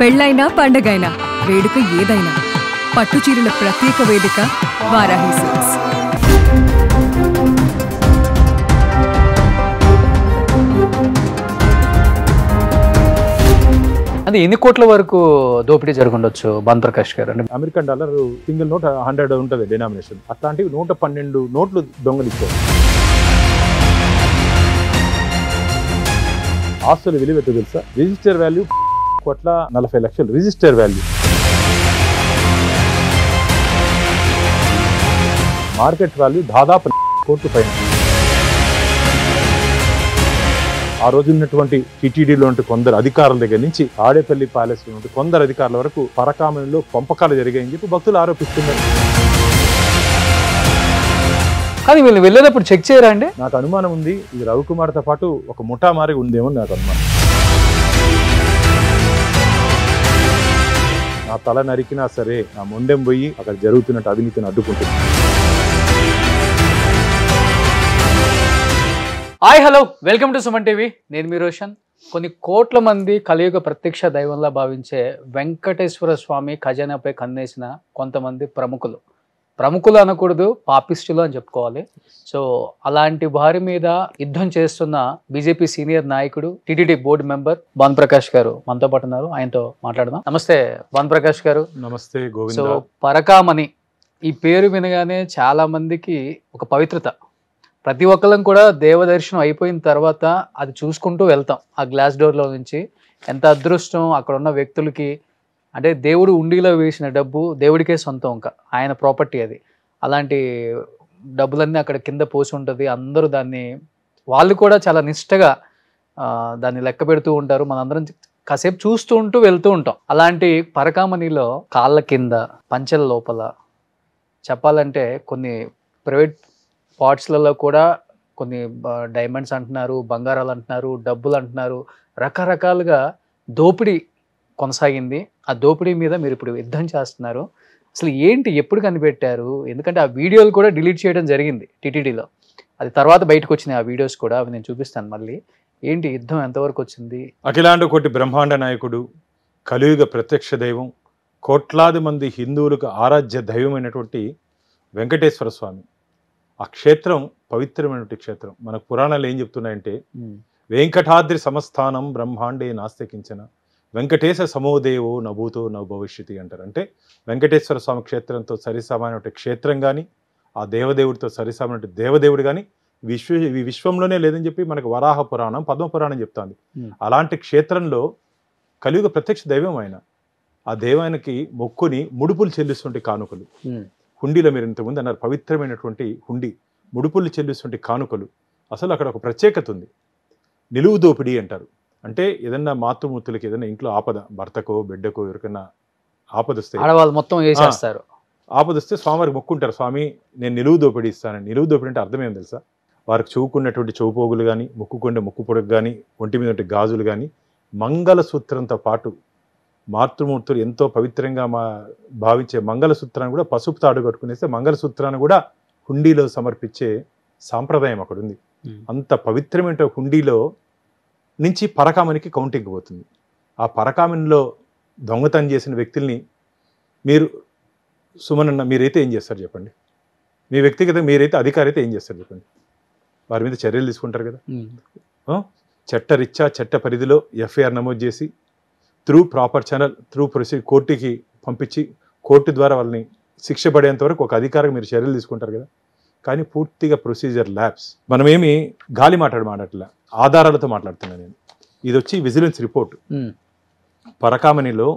పెళ్ళైనా పండగైనా వేడుక ఏదైనా పట్టుచీరల ప్రత్యేక వేదిక వారాహి సిల్క్స్. అది ఎన్ని కోట్ల వరకు దోపిడీ జరుగుండొచ్చు భాను ప్రకాష్ గారు? అంటే అమెరికన్ డాలర్ సింగిల్ నోట్ 100 ఉంటుంది డినామినేషన్. అట్లాంటివి 112 నోట్లు దొంగలిచ్చారు. ఆస్తుల విలువ ఎంత తెలుసా? Register value 1,40,00,000 register value. Market value దాదాపు కోట్ల పైన. ఆ రోజు ఉన్నటువంటి టీటీడీలో కొందరు అధికారుల దగ్గర నుంచి ఆడేపల్లి ప్యాలెస్ లో కొందరు అధికారుల వరకు పరకామణిలో పంపకాలు జరిగాయని చెప్పి భక్తులు ఆరోపిస్తున్నారు. కానీ వీళ్ళు వెళ్ళేటప్పుడు చెక్ చేయరా అండి? నాకు అనుమానం ఉంది, ఇది రవికుమార్తో పాటు ఒక ముఠా మారి ఉందేమో నాకు అనుమానం. నా తల నరికినా సరే నా మొండెం పోయి అక్కడ జరుగుతున్నట్టు అవినీతిని అడ్డుకుంటుంది. Hi hello, welcome to Suman TV. నేను మీ రోషన్. కొన్ని కోట్ల మంది కలియుగ ప్రత్యక్ష దైవంలా భావించే వెంకటేశ్వర స్వామి ఖజానాపై కన్నేసిన కొంతమంది ప్రముఖులు అనకూడదు, పాపిస్టులు అని చెప్పుకోవాలి. సో అలాంటి వారి మీద యుద్ధం చేస్తున్న బీజేపీ సీనియర్ నాయకుడు, TTD board member Bhanu Prakash గారు మనతో పాటు ఉన్నారు. ఆయనతో మాట్లాడదాం. నమస్తే భాను ప్రకాష్ గారు. నమస్తే గోవింద. సో పరకామణి ఈ పేరు వినగానే చాలా మందికి ఒక పవిత్రత. ప్రతి ఒక్కళ్ళం కూడా దేవదర్శనం అయిపోయిన తర్వాత అది చూసుకుంటూ వెళ్తాం. ఆ గ్లాస్ డోర్లో నుంచి ఎంత అదృష్టం అక్కడ ఉన్న వ్యక్తులకి. అంటే దేవుడు ఉండిలో వేసిన డబ్బు దేవుడికే సొంతం, ఇంకా ఆయన ప్రాపర్టీ అది. అలాంటి డబ్బులన్నీ అక్కడ కింద పోసి ఉంటుంది. అందరూ దాన్ని, వాళ్ళు కూడా చాలా నిష్టగా దాన్ని లెక్క పెడుతూ ఉంటారు. మనందరం కాసేపు చూస్తూ ఉంటూ వెళ్తూ ఉంటాం. అలాంటి పరకామణిలో కాళ్ళ కింద, పంచెల లోపల చెప్పాలంటే కొన్ని ప్రైవేట్ పార్ట్స్లలో కూడా కొన్ని డైమండ్స్ అంటున్నారు, బంగారాలు అంటున్నారు, డబ్బులు అంటున్నారు, రకరకాలుగా దోపిడీ కొనసాగింది. ఆ దోపిడీ మీద మీరు ఇప్పుడు యుద్ధం చేస్తున్నారు. అసలు ఏంటి, ఎప్పుడు కనిపెట్టారు? ఎందుకంటే ఆ వీడియోలు కూడా డిలీట్ చేయడం జరిగింది టీటీడీలో. అది తర్వాత బయటకు వచ్చినాయి ఆ వీడియోస్ కూడా, అవి నేను చూపిస్తాను మళ్ళీ. ఏంటి యుద్ధం ఎంతవరకు వచ్చింది? అఖిలాండ కోటి బ్రహ్మాండ నాయకుడు, కలియుగ ప్రత్యక్ష దైవం, కోట్లాది మంది హిందువులకు ఆరాధ్య దైవమైనటువంటి వెంకటేశ్వర స్వామి. ఆ క్షేత్రం పవిత్రమైనటువంటి క్షేత్రం. మన పురాణాలు ఏం చెప్తున్నాయంటే, వెంకటాద్రి సమస్థానం బ్రహ్మాండే నాస్తికించిన వెంకటేశ సమోదేవో నభూతో న భవిష్యతి అంటారు. అంటే వెంకటేశ్వర స్వామి క్షేత్రంతో సరిసమానటువంటి క్షేత్రం కానీ, ఆ దేవదేవుడితో సరిసమానటువంటి దేవదేవుడు కానీ ఈ విశ్వంలోనే లేదని చెప్పి మనకు వరాహ పురాణం, పద్మ పురాణం చెప్తాంది. అలాంటి క్షేత్రంలో కలియుగ ప్రత్యక్ష దైవం ఆయన. ఆ దైవానికి మొక్కుని ముడుపులు చెల్లిస్తుంటే కానుకలు, హుండీలో మీరు ఇంతకుముందు అన్నారు పవిత్రమైనటువంటి హుండీ, ముడుపులు చెల్లిస్తుంటే కానుకలు. అసలు అక్కడ ఒక ప్రత్యేకత ఉంది. నిలువు దోపిడీ అంటారు. అంటే ఏదన్నా మాతృమూర్తులకి ఏదైనా ఇంట్లో ఆపద, భర్తకో బిడ్డకో ఎవరికైనా ఆపదొస్తే ఆడవాళ్ళు మొత్తం వేసేస్తారు. ఆపదొస్తే స్వామివారికి మొక్కుంటారు, స్వామి నేను నిలువు దోపిడీ ఇస్తానని. నిలువు దోపిడీ అంటే అర్థం ఏం తెలుసా? వారికి చూకున్నటువంటి చౌపోగులు కానీ, ముక్కుకుండే ముక్కు పొడకు కానీ, ఒంటి మీద గాజులు కానీ, మంగళసూత్రంతో పాటు మాతృమూర్తులు ఎంతో పవిత్రంగా భావించే మంగళసూత్రాన్ని కూడా పసుపు తాడు కట్టుకునేస్తే మంగళసూత్రాన్ని కూడా హుండీలో సమర్పించే సాంప్రదాయం అక్కడ ఉంది. అంత పవిత్రమైన హుండీలో నుంచి పరకామణికి కౌంటింగ్ పోతుంది. ఆ పరకామణిలో దొంగతనం చేసిన వ్యక్తుల్ని మీరు సుమనన్న మీరైతే ఏం చేస్తారు చెప్పండి? మీ వ్యక్తిగత మీరైతే అధికారి అయితే ఏం చేస్తారు చెప్పండి? వారి మీద చర్యలు తీసుకుంటారు కదా. చట్టరీత్యా చట్ట పరిధిలో ఎఫ్ఐఆర్ నమోదు చేసి through proper channel, through proceed కోర్టుకి పంపించి కోర్టు ద్వారా వాళ్ళని శిక్ష పడేంత వరకు ఒక అధికారికి మీరు చర్యలు తీసుకుంటారు కదా. కానీ పూర్తిగా ప్రొసీజర్ ల్యాబ్స్. మనమేమి గాలి మాట్లాడట్లా, ఆధారాలతో మాట్లాడుతున్నాను నేను. ఇది వచ్చి విజిలెన్స్ రిపోర్ట్. పరకామణిలో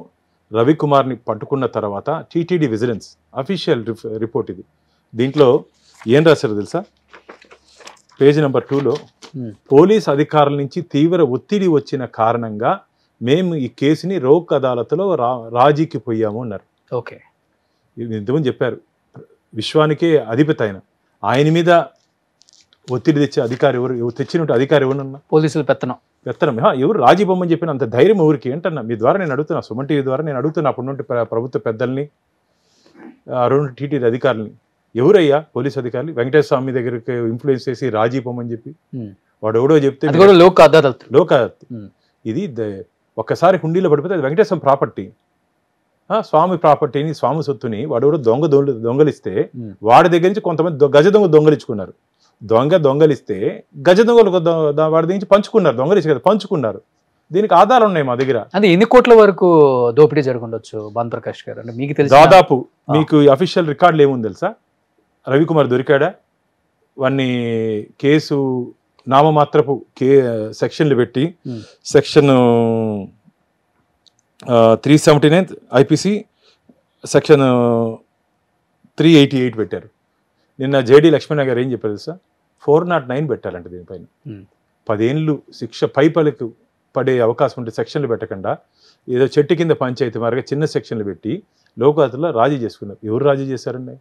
రవికుమార్ని పట్టుకున్న తర్వాత టీటీడీ విజిలెన్స్ అఫీషియల్ రిపోర్ట్ ఇది. దీంట్లో ఏం రాశారో తెలుసా? పేజ్ నెంబర్ 2లో పోలీస్ అధికారుల నుంచి తీవ్ర ఒత్తిడి వచ్చిన కారణంగా మేము ఈ కేసుని రోక్ అదాలత్లో రాజీకి పోయాము అన్నారు. ఓకే, ఇంతకుముందు చెప్పారు. విశ్వానికే అధిపతి ఆయన మీద ఒత్తిడి తెచ్చే అధికారి ఎవరు? తెచ్చినట్టు అధికారి ఎవరన్నా? పోలీసులు పెత్తనం ఎవరు? రాజీ బొమ్మని చెప్పిన అంత ధైర్యం ఎవరికి ఏంటన్నా? మీ ద్వారా నేను అడుగుతున్నా, సుమన్ టీవీ ద్వారా నేను అడుగుతున్నా అప్పటి నుండి ప్రభుత్వ పెద్దల్ని, రెండు టీటీడీ అధికారులని. ఎవరయ్యా పోలీస్ అధికారులు? వెంకటేశ్వర స్వామి దగ్గరికి ఇన్ఫ్లుయెన్స్ చేసి రాజీ బొమ్మని చెప్పి వాడు ఎవడో చెప్తే లోక్ అదాలత్. ఇది ఒక్కసారి హుండీలో పడిపోతే అది వెంకటేశ్వరం ప్రాపర్టీ, స్వామి ప్రాపర్టీని, స్వామి సొత్తుని వాడు దొంగలిస్తే వాడి దగ్గర నుంచి కొంతమంది గజ దొంగ దొంగలించుకున్నారు. దొంగలిస్తే గజ దొంగలు వాడి దగ్గర నుంచి పంచుకున్నారు, దొంగలించి కదా పంచుకున్నారు. దీనికి ఆధారాలు ఉన్నాయి మా దగ్గర. అంటే ఎన్ని కోట్ల వరకు దోపిడీ జరగొచ్చు భానుప్రకాష్ గారు? అంటే మీకు తెలుసు దాదాపు మీకు అఫీషియల్ రికార్డులు ఏముంది తెలుసా? రవికుమార్ దొరికాడా, వాడిని కేసు నామమాత్రపు సెక్షన్లు పెట్టి సెక్షన్ 379 ఐపీసీ సెక్షన్ 388 పెట్టారు. నిన్న జేడి లక్ష్మణ గారు ఏం చెప్పారు తెలుసా? 409 పెట్టాలంటే దీనిపైన 10 ఏళ్ళు శిక్ష పైపలకు పడే అవకాశం ఉంటే సెక్షన్లు పెట్టకుండా ఏదో చెట్టు కింద పంచాయతీ మారిగా చిన్న సెక్షన్లు పెట్టి లోకాతుల్లో రాజీ చేసుకున్నారు. ఎవరు రాజీ చేశారండి?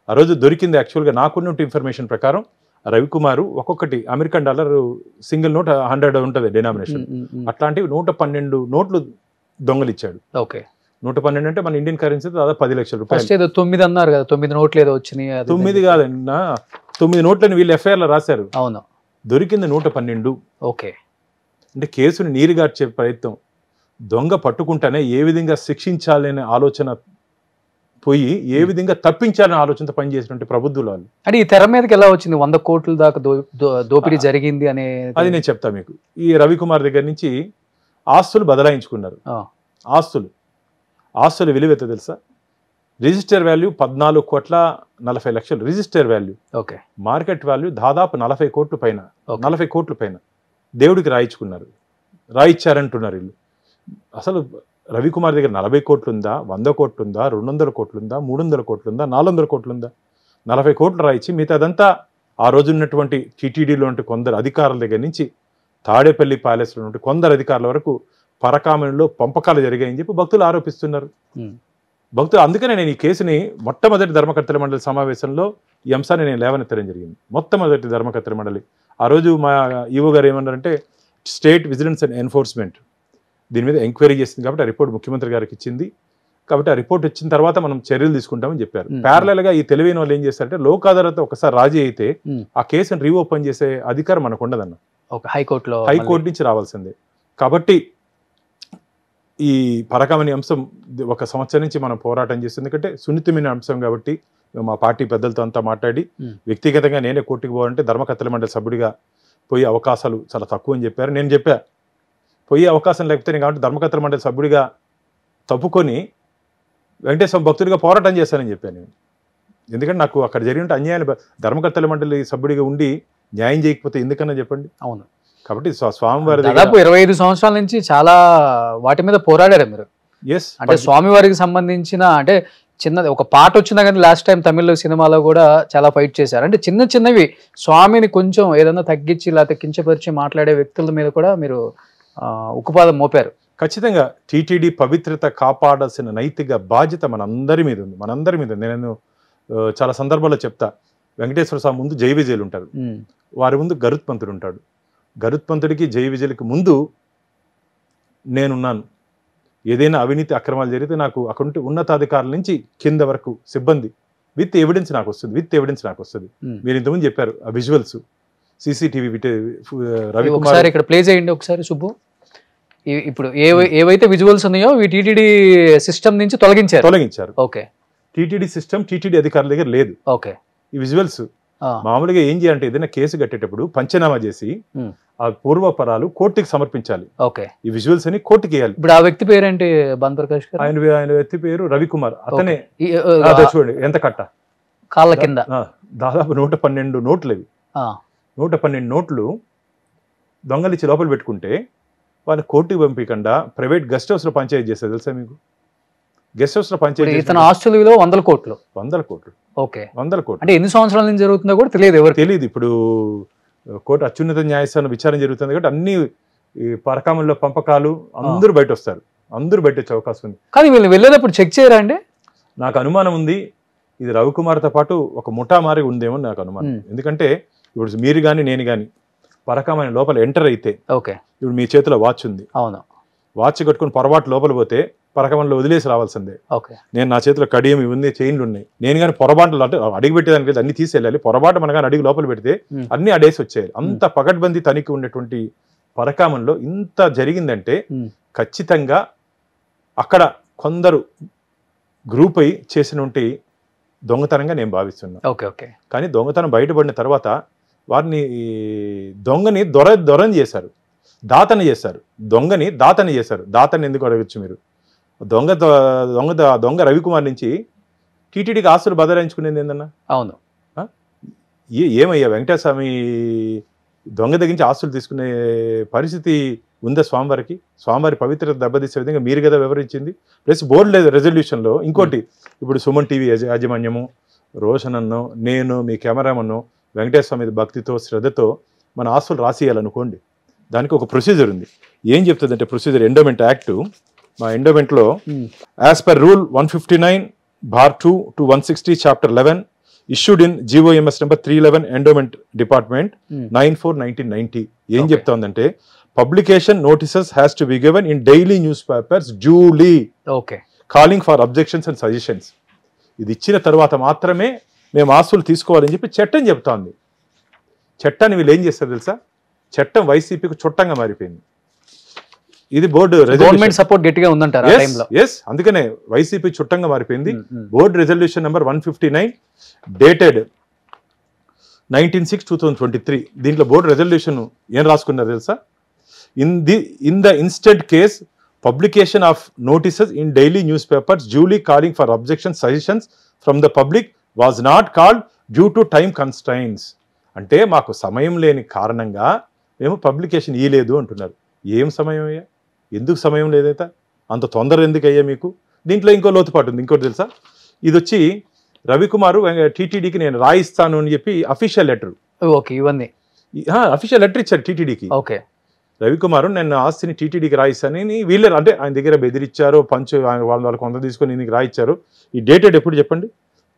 ఆ రోజు దొరికింది యాక్చువల్గా నాకున్న ఇన్ఫర్మేషన్ ప్రకారం రవికుమారు ఒక్కొక్కటి అమెరికన్ డాలర్ సింగిల్ నోట్ 100 ఉంటుంది డినామినేషన్, అట్లాంటివి 112 నోట్లు దొంగలిచ్చాడు. ఓకే, 112 అంటే మన ఇండియన్ కరెన్సీ దాదాపు 10 లక్షల రూపాయలు. ఏదో 9 అన్నారు కదా, 9 నోట్లు ఏదో వచ్చినాయి. 9 కాదండి, 9 నోట్లని వీళ్ళు ఎఫ్ఐఆర్ లో రాశారు. అవును, దొరికింది 112. ఓకే, అంటే కేసుని నీరుగార్చే ప్రయత్నం, దొంగ పట్టుకుంటానే ఏ విధంగా శిక్షించాలనే ఆలోచన పోయి ఏ విధంగా తప్పించాలనే ఆలోచనతో పనిచేసినటువంటి ప్రబుద్ధులు వాళ్ళు. అంటే ఈ తెర మీదకి ఎలా వచ్చింది 100 కోట్ల దాకా దోపిడీ జరిగింది అనే? అది నేను చెప్తా మీకు. ఈ రవికుమార్ దగ్గర నుంచి ఆస్తులు బదలాయించుకున్నారు. ఆస్తుల విలువ ఎంత తెలుసా? Register value 14,40,00,000 register value. Okay, market value దాదాపు 40 కోట్ల పైన, 40 కోట్ల పైన దేవుడికి రాయిచ్చారంటున్నారు వీళ్ళు. అసలు రవికుమార్ దగ్గర 40 కోట్లు ఉందా, 100 కోట్లు ఉందా, 200 కోట్లు ఉందా, 300 కోట్లు ఉందా, 400 కోట్లు ఉందా? 40 కోట్లు రాయిచ్చి మిగతాదంతా ఆ రోజు ఉన్నటువంటి టీటీడీలో ఉంటే కొందరు అధికారుల దగ్గర నుంచి తాడేపల్లి ప్యాలెస్లో ఉంటే కొందరు అధికారుల వరకు పరకామణిలో పంపకాలు జరిగాయని చెప్పి భక్తులు ఆరోపిస్తున్నారు. భక్తులు అందుకనే నేను ఈ కేసుని మొట్టమొదటి ధర్మకర్తల మండలి సమావేశంలో ఈ అంశాన్ని నేను లేవనెత్తడం జరిగింది. మొట్టమొదటి ధర్మకర్తల మండలి ఆ రోజు మా ఈవో గారు ఏమన్నారంటే, స్టేట్ విజిలెన్స్ అండ్ ఎన్ఫోర్స్మెంట్ దీని మీద ఎంక్వైరీ చేసింది కాబట్టి ఆ రిపోర్ట్ ముఖ్యమంత్రి గారికి ఇచ్చింది కాబట్టి ఆ రిపోర్ట్ వచ్చిన తర్వాత మనం చర్యలు తీసుకుంటామని చెప్పారు. ప్యారలల్ గా ఈ తెలివైన వాళ్ళు ఏం చేస్తారంటే, లోక్ అదాలత్ ఒకసారి రాజీ అయితే ఆ కేసును రీఓపెన్ చేసే అధికారం మనకు ఉండదన్న. హైకోర్టు నుంచి రావాల్సిందే. కాబట్టి ఈ పరకామణి అంశం 1 సంవత్సరం నుంచి మనం పోరాటం చేస్తుంది. ఎందుకంటే సున్నితమైన అంశం కాబట్టి మా పార్టీ పెద్దలతో అంతా మాట్లాడి వ్యక్తిగతంగా నేనే కోర్టుకు పోవాలంటే ధర్మకర్తల మండలి సభ్యుడిగా పోయే అవకాశాలు చాలా తక్కువ అని చెప్పారు. నేను చెప్పా పోయే అవకాశం లేకపోతే నేను కాబట్టి ధర్మకర్తల మండలి సభ్యుడిగా తప్పుకొని వెంకటేశ్వర భక్తుడిగా పోరాటం చేశానని చెప్పాను నేను. ఎందుకంటే నాకు అక్కడ జరిగిన అన్యాయాలు ధర్మకర్తల మండలి సభ్యుడిగా ఉండి న్యాయం చేయకపోతే ఎందుకన్నా చెప్పండి. అవును, కాబట్టి స్వామివారి దాదాపు 25 సంవత్సరాల నుంచి చాలా వాటి మీద పోరాడారు మీరు. అంటే స్వామివారికి సంబంధించిన అంటే చిన్నది ఒక పాట వచ్చినా కానీ లాస్ట్ టైం తమిళ సినిమాలో కూడా చాలా ఫైట్ చేశారు. అంటే చిన్నవి స్వామిని కొంచెం ఏదన్నా తగ్గించి లేకపోతే కించపరిచి మాట్లాడే వ్యక్తుల మీద కూడా మీరు ఉక్కుపాదం మోపారు. ఖచ్చితంగా టీటీడీ పవిత్రత కాపాడాల్సిన నైతిక బాధ్యత మనందరి మీద ఉంది. నేను చాలా సందర్భాల్లో చెప్తా, వెంకటేశ్వర స్వామి ముందు జై విజయులు ఉంటారు, వారి ముందు గరుత్మంతుడు ఉంటాడు. గరుత్మంతుడికి జై విజయులకి ముందు నేనున్నాను. ఏదైనా అవినీతి అక్రమాలు జరిగితే నాకు అక్కడ ఉన్నతాధికారుల నుంచి కింద వరకు సిబ్బంది విత్ ఎవిడెన్స్ నాకు వస్తుంది. మీరు ఇంతకుముందు చెప్పారు ఆ విజువల్స్ సీసీటీవీ రవికుమార్ ఇక్కడ ప్లే చేయండి ఒకసారి సుబ్బు. ఇప్పుడు ఏవైతే విజువల్స్ ఉన్నాయో టీటీడీ సిస్టమ్ నుంచి తొలగించారు. ఓకే, టీటీడీ సిస్టమ్ టీటీడీ అధికారుల దగ్గర లేదు. ఓకే, ఈ విజువల్స్ మామూలుగా ఏం చేయాలంటే ఏదైనా కేసు కట్టేటప్పుడు పంచనామా చేసి ఆ పూర్వపరాలు కోర్టుకి సమర్పించాలి. ఓకే, ఈ విజువల్స్ అని కోర్టుకి వేయాలి. ఇప్పుడు ఆ వ్యక్తి పేరేంటి? భానుప్రకాష్ గారు ఆయన వ్యక్తి పేరు రవికుమార్. అతనే చూడండి ఎంత కట్ట కాళ్ళ కింద దాదాపు 112 నోట్లు. అవి 112 నోట్లు దొంగలిచ్చి లోపల పెట్టుకుంటే వాళ్ళు కోర్టుకి పంపించకుండా ప్రైవేట్ గెస్ట్ హౌస్ లో పంచాయతీ చేస్తారు. తెలుసా మీకు? గెస్ట్ హౌస్ లో పంచాయతీ ఇతను ఆస్తుల విలువ 100 కోట్లు. ఓకే, 100 కోట్లు. అంటే ఎన్ని సంవత్సరాల నుంచి జరుగుతుందో కూడా తెలియదు. ఇప్పుడు కోర్టు అత్యున్నత న్యాయస్థానం విచారణ జరుగుతుంది కాబట్టి అన్ని పరకామంలో పంపకాలు అందరూ బయట వస్తారు, అందరూ బయట వచ్చే అవకాశం ఉంది. కానీ వీళ్ళు వెళ్ళేటప్పుడు చెక్ చేయరా అండి? నాకు అనుమానం ఉంది ఇది రవికుమార్తో పాటు ఒక ముఠా మారి ఉందేమో నాకు అనుమానం. ఎందుకంటే ఇప్పుడు మీరు కానీ నేను కానీ పరకామని లోపల ఎంటర్ అయితే ఇప్పుడు మీ చేతిలో వాచ్ ఉంది, అవును, వాచ్ కట్టుకుని పొరపాటు లోపల పోతే పరకామణిలో వదిలేసి రావాల్సిందే. నేను నా చేతిలో కడియం ఇవన్నీ చైన్లు ఉన్నాయి, నేను కానీ పొరపాట్లు అంటే అడిగి పెట్టేదానికి లేదు, అన్ని తీసేయాలి. పొరపాటు మన కానీ అడిగి లోపల పెడితే అన్ని అడేసి వచ్చాయి. అంత పకడ్బందీ తనిఖీ ఉన్నటువంటి పరకామణిలో ఇంత జరిగిందంటే ఖచ్చితంగా అక్కడ కొందరు గ్రూప్ అయి చేసినటువంటి దొంగతనంగా నేను భావిస్తున్నాను. Okay okay. కానీ దొంగతనం బయటపడిన తర్వాత వారిని దొంగని దొరని చేశారు, దాతని చేశారు. దొంగని దాతని చేశారు. దాతని ఎందుకు అడగచ్చు మీరు? దొంగ రవికుమార్ నుంచి టీటీడీకి ఆస్తులు బదలాయించుకునేది ఏందన్నా? అవును. ఏమయ్యా వెంకటేశ్వమి దొంగ దగ్గరించి ఆస్తులు తీసుకునే పరిస్థితి ఉందా స్వామివారికి? స్వామివారి పవిత్రత దెబ్బతీసే విధంగా మీరు కదా వివరించింది. ప్లస్ బోర్డు లేదు రెజల్యూషన్లో. ఇంకోటి, ఇప్పుడు సుమన్ టీవీ యాజమాన్యము, రోషన్ అన్నో, నేను, మీ కెమెరామన్ను వెంకటేశ్వర మీద భక్తితో శ్రద్ధతో మన ఆస్తులు రాసియాలనుకోండి, దానికి ఒక ప్రొసీజర్ ఉంది. ఏం చెప్తుందంటే ప్రొసీజర్, ఎండోమెంట్ యాక్ట్, మా ఎండోమెంట్లో as per rule 159(2) to 160 Chapter 11 issued in GOMS number 311 Endowment Department 9/4/1990 ఏం చెప్తోందంటే publication notices has to be given in daily news papers duly calling for objections and suggestions. ఇది ఇచ్చిన తర్వాత మాత్రమే మేము ఆస్తులు తీసుకోవాలని చెప్పి చట్టం చెప్తోంది. చట్టాన్ని వీళ్ళు ఏం చేస్తారు తెలుసా? చట్టం వైసీపీకి చుట్టంగా మారిపోయింది. ఇది బోర్డు గవర్నమెంట్ సపోర్ట్ గట్టిగా ఉందంటారు ఆ టైంలో. అందుకనే వైసీపీ చుట్టంగా మారిపోయింది. Board resolution number 159 dated 19/6/2023. దీంట్లో బోర్డు రెజల్యూషన్ ఏం రాసుకున్నారు తెలుసా? In the instant case publication of notices in daily news papers duly calling for objections suggestions from the public was not called due to time constraints. అంటే మాకు సమయం లేని కారణంగా మేము పబ్లికేషన్ ఇయ్యలేదు అంటున్నారు. ఏం సమయం అయ్యా? ఎందుకు సమయం లేదైతే? అంత తొందర ఎందుకు అయ్యా మీకు? దీంట్లో ఇంకో లోతుపాటు ఉంది. ఇంకోటి తెలుసా? ఇది వచ్చి రవికుమారు టీటీడీకి నేను రాయిస్తాను అని చెప్పి అఫీషియల్ లెటర్, ఇవన్నీ అఫీషియల్ లెటర్ ఇచ్చారు టీటీడీకి. ఓకే, రవికుమారు నేను ఆస్తిని టీటీడీకి రాయిస్తానని వీళ్ళే, అంటే ఆయన దగ్గర బెదిరించారు, వాళ్ళ కొంత తీసుకొని ఇందుకు రాయిచ్చారు. ఈ డేటెడ్ ఎప్పుడు చెప్పండి?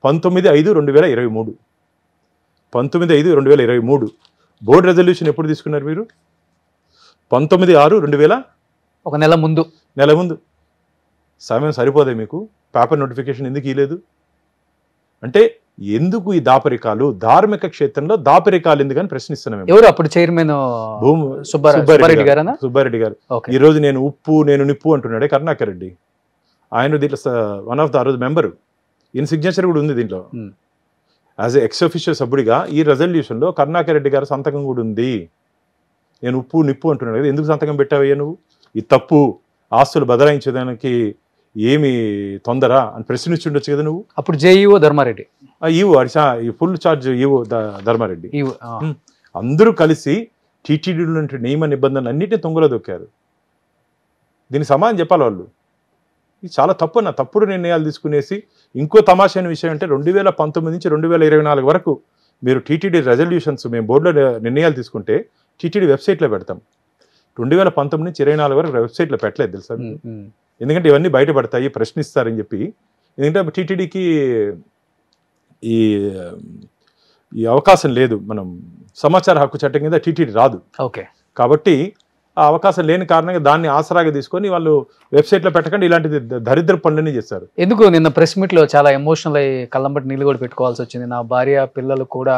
19/5/2023. 19/5/2023. బోర్డు రెజల్యూషన్ ఎప్పుడు తీసుకున్నారు మీరు? 19/6/2000, ఒక నెల ముందు. సమయం సరిపోదే మీకు? పేపర్ నోటిఫికేషన్ ఎందుకు ఇవ్వలేదు? అంటే ఎందుకు ఈ దాపరికాలు? ధార్మిక క్షేత్రంలో దాపరికాలు ఎందుకని ప్రశ్నిస్తున్నాం. ఎవరు అప్పుడు చైర్మన్? సుబ్బారెడ్డి గారు. ఈ రోజు నేను ఉప్పు నేను నిప్పు అంటున్నాడే కరుణాకర్ రెడ్డి. ఆయన దీంట్లో వన్ ఆఫ్ ద రోజు మెంబరు. ఈయన సిగ్నేచర్ కూడా ఉంది దీంట్లో. యాజ్ ఎక్స్ అఫీషియల్ సభ్యుడిగా ఈ రెజల్యూషన్లో కరుణాకర్ రెడ్డి గారి సంతకం కూడా ఉంది. నేను ఉప్పు నిప్పు అంటున్నాడు కదా, ఎందుకు సంతకం పెట్టావయ్యా నువ్వు? ఇది తప్పు, ఆస్తులు బదలాయించేదానికి ఏమి తొందర అని ప్రశ్నించుండొచ్చు కదా నువ్వు. అప్పుడు జేఈఓ ధర్మారెడ్డి, ఈ ఫుల్ ఛార్జ్ ఈఓ ధర్మారెడ్డి, అందరూ కలిసి టీటీడీలో నియమ నిబంధనలు అన్నింటినీ తొంగలో దొక్కారు. దీనికి సమాధానం చెప్పాలి వాళ్ళు. ఇది చాలా తప్పు అన్న, తప్పుడు నిర్ణయాలు తీసుకునేసి. ఇంకో తమాషైన విషయం అంటే 2019 నుంచి 2024 వరకు మీరు టీటీడీ రెజల్యూషన్స్ మేము బోర్డులో నిర్ణయాలు తీసుకుంటే టీటీడీ వెబ్సైట్లో పెడతాం. 2019 నుంచి 2024 వరకు వెబ్సైట్లో పెట్టలేదు తెలుసా? ఎందుకంటే ఇవన్నీ బయటపడతాయి, ప్రశ్నిస్తారని చెప్పి. ఎందుకంటే టీటీడీకి ఈ అవకాశం లేదు. మనం సమాచార హక్కు చట్టం కింద టీటీడీ రాదు. ఓకే, కాబట్టి ఆ అవకాశం లేని కారణంగా దాన్ని ఆసరాగా తీసుకొని వాళ్ళు వెబ్సైట్లో పెట్టకుండా ఇలాంటి దరిద్ర పనులన్నీ చేస్తారు. ఎందుకు నిన్న ప్రెస్ మీట్లో చాలా ఎమోషనల్ అయ్యి కళ్ళంబట్టి నీళ్ళు కూడా పెట్టుకోవాల్సి వచ్చింది. నా భార్య పిల్లలు కూడా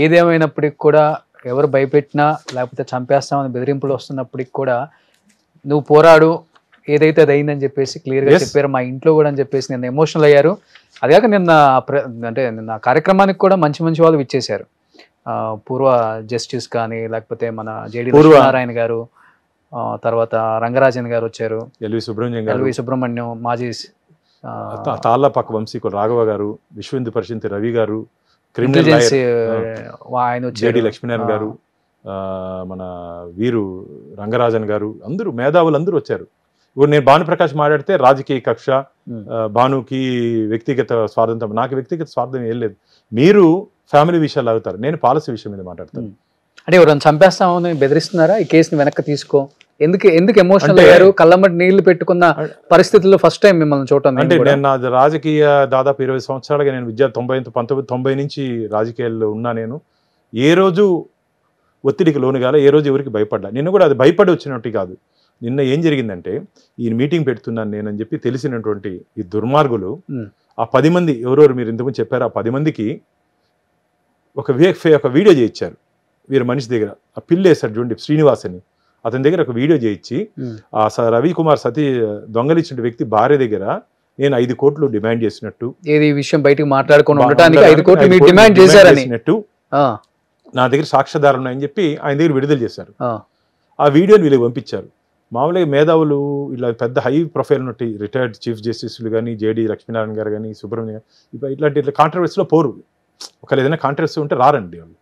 ఏదేమైనప్పటికి కూడా, ఎవరు భయపెట్టినా లేకపోతే చంపేస్తామని బెదిరింపులు వస్తున్నప్పటికి కూడా నువ్వు పోరాడు, ఏదైతే అది అయిందని చెప్పేసి క్లియర్గా చెప్పారు. మా ఇంట్లో కూడా అని చెప్పేసి నిన్న ఎమోషనల్ అయ్యారు. అదేగాక నిన్న కార్యక్రమానికి కూడా మంచి మంచి వాళ్ళు విచ్చేశారు. పూర్వ జస్టిస్ కానీ, లేకపోతే మన జేడి నారాయణ గారు, తర్వాత రంగరాజన్ గారు వచ్చారు, ఎల్వి సుబ్రహ్మణ్యం, మాజీ తాళ్ళపాక వంశీకులు రాఘవ గారు, విశ్వ హిందూ పరిషత్ రవి గారు, ఆయన జేడి లక్ష్మీనారాయణ గారు, మన వీరు రంగరాజన్ గారు, అందరూ మేధావులు అందరూ వచ్చారు. ఇప్పుడు నేను భానుప్రకాష్ మాట్లాడితే రాజకీయ కక్ష, భానుకి వ్యక్తిగత స్వార్థం. నాకు వ్యక్తిగత స్వార్థం ఏం లేదు. మీరు ఫ్యామిలీ విషయాలు అవుతారు, నేను పాలసీ విషయం మీద మాట్లాడతాను. అంటే ఎవరైనా చంపేస్తామని బెదిరిస్తున్నారా? ఈ కేసుని వెనక్కి తీసుకో, ఎందుకు ఎమోషనల్ అయ్యారు? కళ్ళమ్మటి నీళ్లు పెట్టుకున్న పరిస్థితుల్లో ఫస్ట్ టైం మిమ్మల్ని చూడటం. అంటే నేను నా రాజకీయ దాదాపు 20 సంవత్సరాలుగా నేను 1990 నుంచి రాజకీయాల్లో ఉన్నా. నేను ఏ రోజు ఒత్తిడికి లోను కాలే, ఏ రోజు ఎవరికి భయపడ్డా. నిన్న కూడా అది భయపడి వచ్చినట్టు కాదు. నిన్న ఏం జరిగిందంటే, ఈ మీటింగ్ పెడుతున్నాను నేనని చెప్పి తెలిసినటువంటి ఈ దుర్మార్గులు ఆ 10 మంది ఎవరెవరు మీరు ఇంతకుముందు చెప్పారు, ఆ 10 మందికి ఒక వీడియో చేయించారు. వీరు మనిషి దగ్గర ఆ పిల్లి వేశారు చూడండి, శ్రీనివాస్ అని. అతని దగ్గర ఒక వీడియో చేయించి ఆ రవికుమార్ దొంగలిచ్చిన వ్యక్తి భార్య దగ్గర నేను 5 కోట్లు డిమాండ్ చేసినట్టు, ఏది ఈ విషయం బయటకు మాట్లాడుకొని ఉండడానికి 5 కోట్లు మీరు డిమాండ్ చేశారని నా దగ్గర సాక్ష్యాధారం ఉన్నాయని చెప్పి ఆయన దగ్గర విడుదల చేశారు. ఆ వీడియోని వీళ్ళకి పంపించారు. మామూలుగా మేధావులు ఇలా పెద్ద హై ప్రొఫైల్ ఉన్నట్టు రిటైర్డ్ చీఫ్ జస్టిస్లు కానీ, జేడి లక్ష్మీనారాయణ గారు కానీ, సుబ్రహ్మణ్యం గారు ఇట్లా కాంట్రవర్సీలో పోరు. ఒకవేళ ఏదైనా కాంట్రవర్సీ ఉంటే రారండి వాళ్ళు.